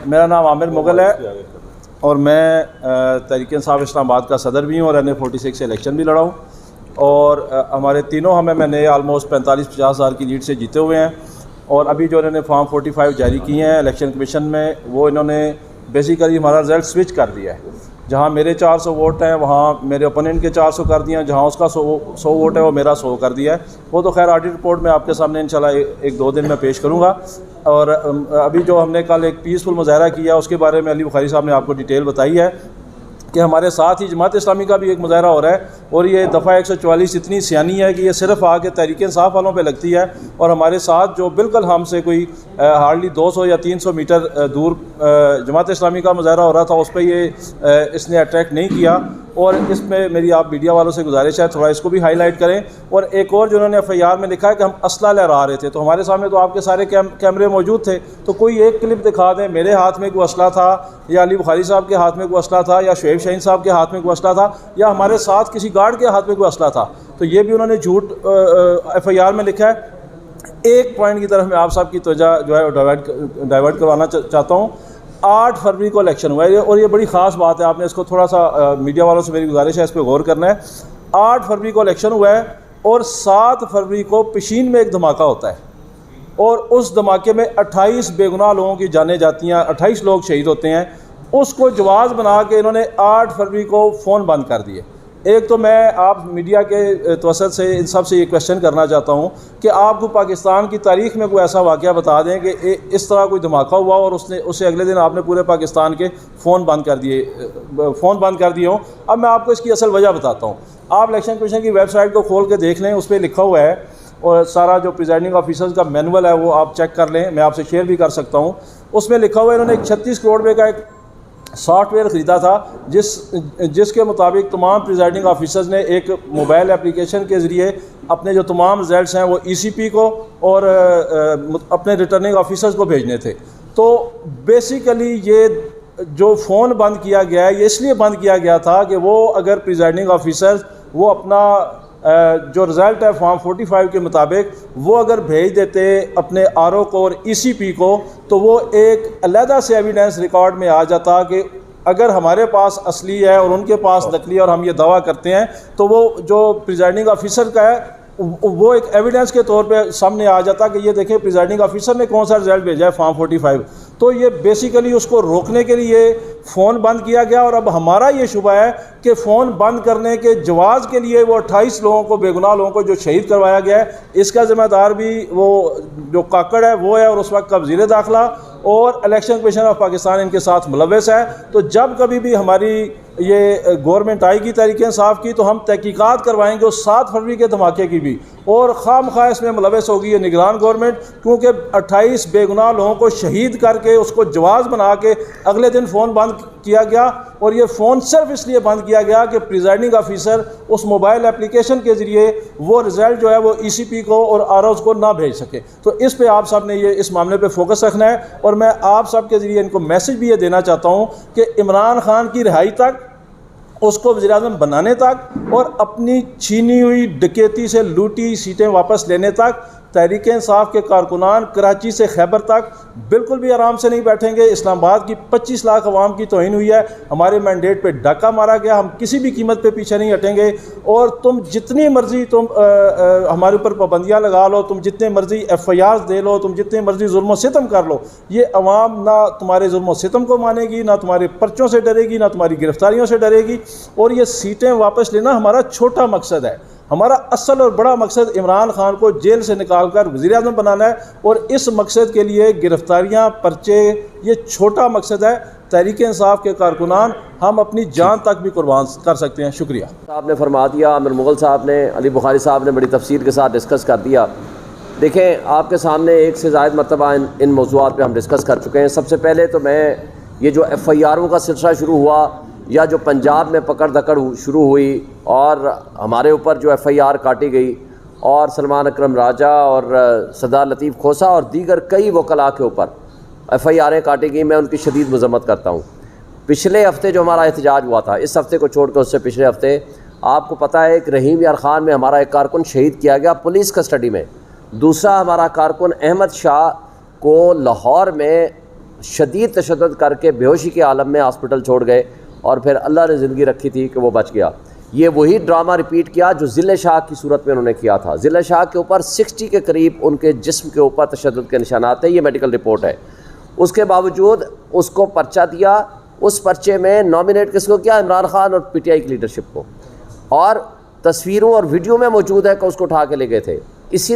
मेरा नाम आमिर मुगल है और मैं तहरीक इंसाफ इस्लामाबाद का सदर भी हूँ और NA46 से इलेक्शन भी लड़ा हूँ। और हमारे तीनों मैंने आलमोस्ट 45-50 हज़ार की लीड से जीते हुए हैं। और अभी जो इन्होंने फॉर्म 45 जारी किए हैं इलेक्शन कमीशन में, वो इन्होंने बेसिकली हमारा रिज़ल्ट स्विच कर दिया है। जहाँ मेरे 400 वोट हैं वहाँ मेरे ओपोनेंट के 400 कर दिए हैं, जहाँ उसका 100 वोट है वो मेरा 100 कर दिया है। वो तो खैर ऑडिट रिपोर्ट में आपके सामने इंशाल्लाह 1-2 दिन में पेश करूँगा। और अभी जो हमने कल एक पीसफुल मुजाहरा किया उसके बारे में अली बुखारी साहब ने आपको डिटेल बताई है कि हमारे साथ ही जमात इस्लामी का भी एक मुजाहरा हो रहा है। और ये दफ़ा 144 इतनी सियानी है कि ये सिर्फ आके तहरीक इंसाफ वालों पे लगती है। और हमारे साथ जो बिल्कुल हमसे कोई हार्डली 200 या 300 मीटर दूर जमात इस्लामी का मुजाहरा हो रहा था, उस पर ये इसने अट्रैक्ट नहीं किया। और इसमें मेरी आप मीडिया वालों से गुजारिश है थोड़ा इसको भी हाईलाइट करें। और एक और जो उन्होंने FIR में लिखा है कि हम असला लहरा रहे थे, तो हमारे सामने तो आपके सारे कैमरे मौजूद थे, तो कोई एक क्लिप दिखा दें मेरे हाथ में कोई असला था या अली बुखारी साहब के हाथ में कोई असला था या शुएब शाहीन साहब के हाथ में कोई असला था या हमारे साथ किसी गार्ड के हाथ में कोई असला था। तो ये भी उन्होंने झूठ FIR में लिखा है। एक पॉइंट की तरफ मैं आप साहब की तवज्जो जो है डाइवर्ट करवाना चाहता हूँ। 8 फरवरी को इलेक्शन हुआ है और ये बड़ी ख़ास बात है, आपने इसको थोड़ा सा मीडिया वालों से मेरी गुजारिश है इस पर गौर करना है। 8 फरवरी को इलेक्शन हुआ है और 7 फरवरी को पिशीन में एक धमाका होता है और उस धमाके में 28 बेगुनाह लोगों की जानें जाती हैं, 28 लोग शहीद होते हैं। उसको जवाज़ बना के इन्होंने 8 फरवरी को फ़ोन बंद कर दिए। एक तो मैं आप मीडिया के तवसत से इन सब से ये क्वेश्चन करना चाहता हूँ कि आपको पाकिस्तान की तारीख़ में कोई ऐसा वाक़या बता दें कि इस तरह कोई धमाका हुआ और उससे अगले दिन आपने पूरे पाकिस्तान के फ़ोन बंद कर दिए हों। अब मैं आपको इसकी असल वजह बताता हूँ। आप इलेक्शन कमीशन की वेबसाइट को खोल के देख लें, उस पर लिखा हुआ है और सारा जो प्रिजाइडिंग ऑफिसर्स का मैनुअल है वो आप चेक कर लें, मैं आपसे शेयर भी कर सकता हूँ। उसमें लिखा हुआ है इन्होंने 36 करोड़ रुपये का एक सॉफ्टवेयर ख़रीदा था जिसके मुताबिक तमाम प्रिजाइडिंग ऑफिसर्स ने एक मोबाइल एप्लीकेशन के ज़रिए अपने जो तमाम रिजल्ट्स हैं वो ECP को और अपने रिटर्निंग ऑफिसर्स को भेजने थे। तो बेसिकली ये जो फ़ोन बंद किया गया है ये इसलिए बंद किया गया था कि वो अगर प्रिजाइडिंग ऑफिसर्स वो अपना जो रिज़ल्ट है फॉर्म 45 के मुताबिक वो अगर भेज देते अपने RO को और ECP को, तो वो एक अलहदा से एविडेंस रिकॉर्ड में आ जाता कि अगर हमारे पास असली है और उनके पास नकली और हम ये दावा करते हैं, तो वो जो प्रिजाइडिंग ऑफिसर का है वो एक एविडेंस के तौर पे सामने आ जाता कि ये देखें प्रिजाइडिंग ऑफिसर ने कौन सा रिज़ल्ट भेजा है फॉर्म 45। तो ये बेसिकली उसको रोकने के लिए फ़ोन बंद किया गया। और अब हमारा ये शुबा है कि फ़ोन बंद करने के जवाज़ के लिए वो 28 लोगों को बेगुनाह लोगों को जो शहीद करवाया गया है, इसका ज़िम्मेदार भी वो जो काकड़ है वो है और उस वक्त का वज़ीर दाखिला और इलेक्शन कमीशन ऑफ पाकिस्तान इनके साथ मुलव्वस है। तो जब कभी भी हमारी ये गवर्नमेंट आएगी तहरीक इंसाफ की, तो हम तहकीकात करवाएंगे उस 7 फरवरी के धमाके की भी, और खामखा इसमें मुलव्वस होगी ये निगरान गवर्नमेंट, क्योंकि 28 बेगुनाह लोगों को शहीद करके उसको जवाज़ बना के अगले दिन फ़ोन बंद किया गया। और ये फ़ोन सिर्फ इसलिए बंद किया गया कि प्रिजाइडिंग ऑफिसर उस मोबाइल एप्लीकेशन के ज़रिए वो रिज़ल्ट जो है वो ECP को और ROs को ना भेज सके। तो इस पे आप सब ने ये इस मामले पे फोकस रखना है। और मैं आप सब के ज़रिए इनको मैसेज भी ये देना चाहता हूँ कि इमरान खान की रिहाई तक, उसको वज़ीर-ए-आज़म बनाने तक और अपनी छीनी हुई डकैती से लूटी सीटें वापस लेने तक तहरीक इंसाफ के कारकुनान कराची से खैबर तक बिल्कुल भी आराम से नहीं बैठेंगे। इस्लामाबाद की 25 लाख अवाम की तौहीन हुई है, हमारे मैंडेट पे डाका मारा गया, हम किसी भी कीमत पे पीछे नहीं हटेंगे। और तुम जितनी मर्ज़ी तुम हमारे ऊपर पाबंदियाँ लगा लो, तुम जितने मर्ज़ी FIR दे लो, तुम जितने मर्ज़ी जुल्म व सितम कर लो, ये अवाम ना तुम्हारे जुल्म व सितम को मानेगी, ना तुम्हारे पर्चों से डरेगी, ना तुम्हारी गिरफ्तारियों से डरेगी। और ये सीटें वापस लेना हमारा छोटा मकसद है। हमारा असल और बड़ा मकसद इमरान खान को जेल से निकाल कर वज़ीर-ए-आज़म बनाना है। और इस मकसद के लिए गिरफ्तारियाँ, पर्चे, ये छोटा मकसद है। तहरीक इंसाफ के कारकुनान हम अपनी जान तक भी कुर्बान कर सकते हैं। शुक्रिया। आपने फरमा दिया, आमिर मुगल साहब ने, अली बुखारी साहब ने बड़ी तफसील के साथ डिस्कस कर दिया। देखें, आपके सामने एक से ज़ायद मरतबा इन मौज़ूआत पे हम डिस्कस कर चुके हैं। सबसे पहले तो मैं ये जो FIRों का सिलसिला शुरू हुआ या जो पंजाब में पकड़ दकड़ शुरू हुई और हमारे ऊपर जो FIR काटी गई और सलमान अकरम राजा और सरदार लतीफ़ खोसा और दीगर कई वकला के ऊपर FIRें काटी गई, मैं उनकी शदीद मज़म्मत करता हूँ। पिछले हफ्ते जो हमारा एहतजाज हुआ था, इस हफ्ते को छोड़कर उससे पिछले हफ्ते, आपको पता है कि रहीम यार ख़ान में हमारा एक कारकुन शहीद किया गया पुलिस कस्टडी में। दूसरा हमारा कारकुन अहमद शाह को लाहौर में शदीद तशद्दुद करके बेहोशी के आलम में हॉस्पिटल छोड़ गए और फिर अल्लाह ने ज़िंदगी रखी थी कि वो बच गया। ये वही ड्रामा रिपीट किया जो ज़िले शाह की सूरत में उन्होंने किया था। ज़िले शाह के ऊपर 60 के करीब उनके जिस्म के ऊपर तशद्दुद के निशानात थे, ये मेडिकल रिपोर्ट है। उसके बावजूद उसको पर्चा दिया, उस पर्चे में नॉमिनेट किसको किया? इमरान खान और PTI की लीडरशिप को, और तस्वीरों और वीडियो में मौजूद है कि उसको उठा के ले गए थे। इसी